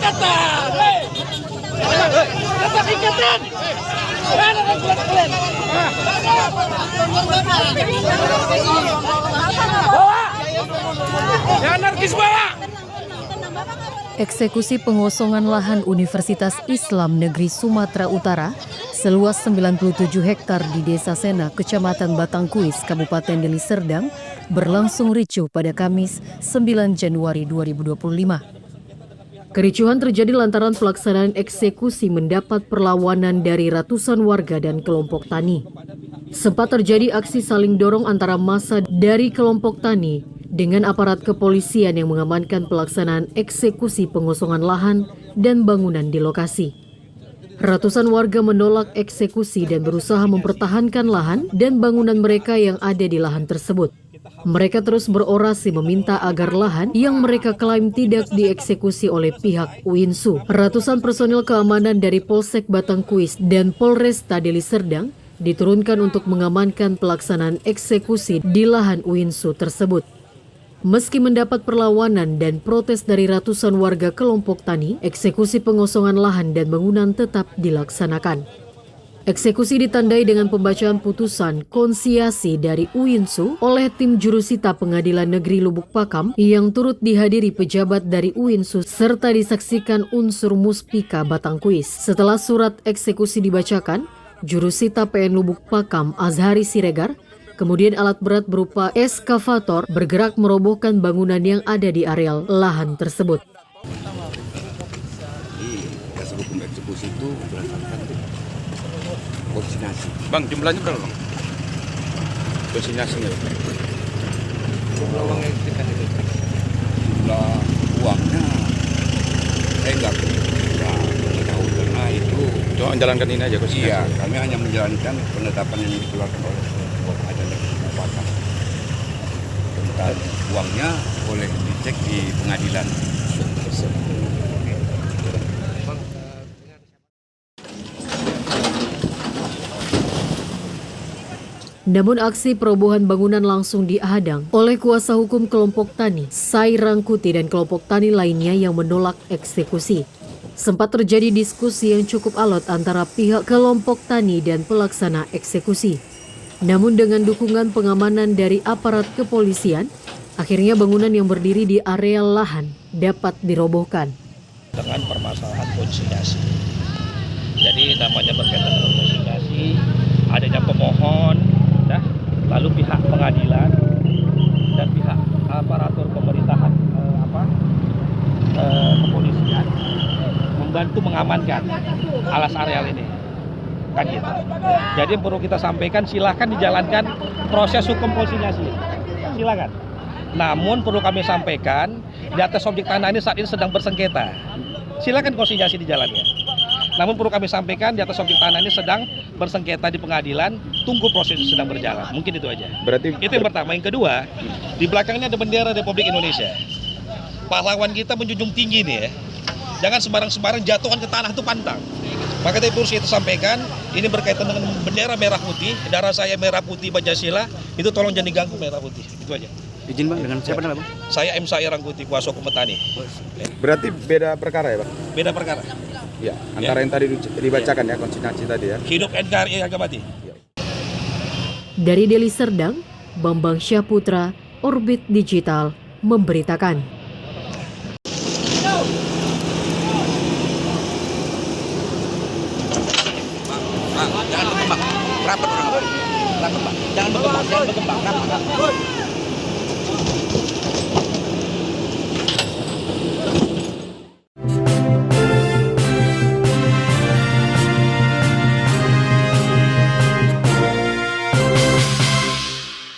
ikatan. Hei. Tetap ikatan. Mana regulasi kalian? Bawa. Ya anarkis bawa. Eksekusi pengosongan lahan Universitas Islam Negeri Sumatera Utara seluas 97 hektar di Desa Sena, Kecamatan Batangkuis, Kabupaten Deli Serdang berlangsung ricuh pada Kamis 9 Januari 2025. Kericuhan terjadi lantaran pelaksanaan eksekusi mendapat perlawanan dari ratusan warga dan kelompok tani. Sempat terjadi aksi saling dorong antara massa dari kelompok tani dengan aparat kepolisian yang mengamankan pelaksanaan eksekusi pengosongan lahan dan bangunan di lokasi. Ratusan warga menolak eksekusi dan berusaha mempertahankan lahan dan bangunan mereka yang ada di lahan tersebut. Mereka terus berorasi meminta agar lahan yang mereka klaim tidak dieksekusi oleh pihak UINSU. Ratusan personil keamanan dari Polsek Batangkuis dan Polresta Deli Serdang diturunkan untuk mengamankan pelaksanaan eksekusi di lahan UINSU tersebut. Meski mendapat perlawanan dan protes dari ratusan warga kelompok tani, eksekusi pengosongan lahan dan bangunan tetap dilaksanakan. Eksekusi ditandai dengan pembacaan putusan konsiasi dari UINSU oleh tim jurusita Pengadilan Negeri Lubuk Pakam yang turut dihadiri pejabat dari UINSU serta disaksikan unsur Muspika Batangkuis. Setelah surat eksekusi dibacakan, jurusita PN Lubuk Pakam Azhari Siregar kemudian alat berat berupa eskavator bergerak merobohkan bangunan yang ada di areal lahan tersebut. Dasar hukum eksekusi itu berdasarkan konsinyasi. Bang, jumlahnya berapa, Bang? Konsinyasinya. Jumlah uangnya saya nggak tahu karena itu. Cuma menjalankan ini aja konsinyasi. Iya, kami hanya menjalankan penetapan yang dikeluarkan oleh ada kekuatan. Tentang uangnya boleh dicek di pengadilan. Namun aksi perobohan bangunan langsung dihadang oleh kuasa hukum kelompok tani, Sai Rangkuti dan kelompok tani lainnya yang menolak eksekusi. Sempat terjadi diskusi yang cukup alot antara pihak kelompok tani dan pelaksana eksekusi. Namun dengan dukungan pengamanan dari aparat kepolisian, akhirnya bangunan yang berdiri di area lahan dapat dirobohkan. Dengan permasalahan konsinyasi. Jadi namanya berkaitan dengan konsinyasi, adanya pemohon, lalu pihak pengadilan dan pihak aparatur pemerintahan kepolisian membantu mengamankan alas areal ini. Kan gitu. Jadi perlu kita sampaikan, silahkan dijalankan proses hukum konsinyasi. Silakan. Namun perlu kami sampaikan, di atas objek tanah ini saat ini sedang bersengketa. Silakan konsinyasi dijalankan. Namun perlu kami sampaikan, di atas objek tanah ini sedang bersengketa di pengadilan, tunggu proses sedang berjalan. Mungkin itu aja. Berarti itu yang pertama. Yang kedua, di belakangnya ada bendera Republik Indonesia. Pahlawan kita menjunjung tinggi nih ya. Jangan sembarang-sembarang jatuhkan ke tanah itu pantang. Maka itu harus kita sampaikan, ini berkaitan dengan bendera merah putih, darah saya merah putih Pancasila, itu tolong jangan diganggu merah putih. Itu aja. izin, Bang, dengan siapa nama, Bang? Saya M. Sai Rangkuti, kuasa hukum petani. Berarti beda perkara ya, Bang? Beda perkara. Ya, antara yang tadi dibacakan ya, konsinyasi tadi ya. Hidup NKRI harga mati. Dari Deli Serdang, Bambang Syahputra, Orbit Digital, memberitakan. Jangan berkembang, rapat orang. Rapat, Pak. Jangan berkembang, rapat.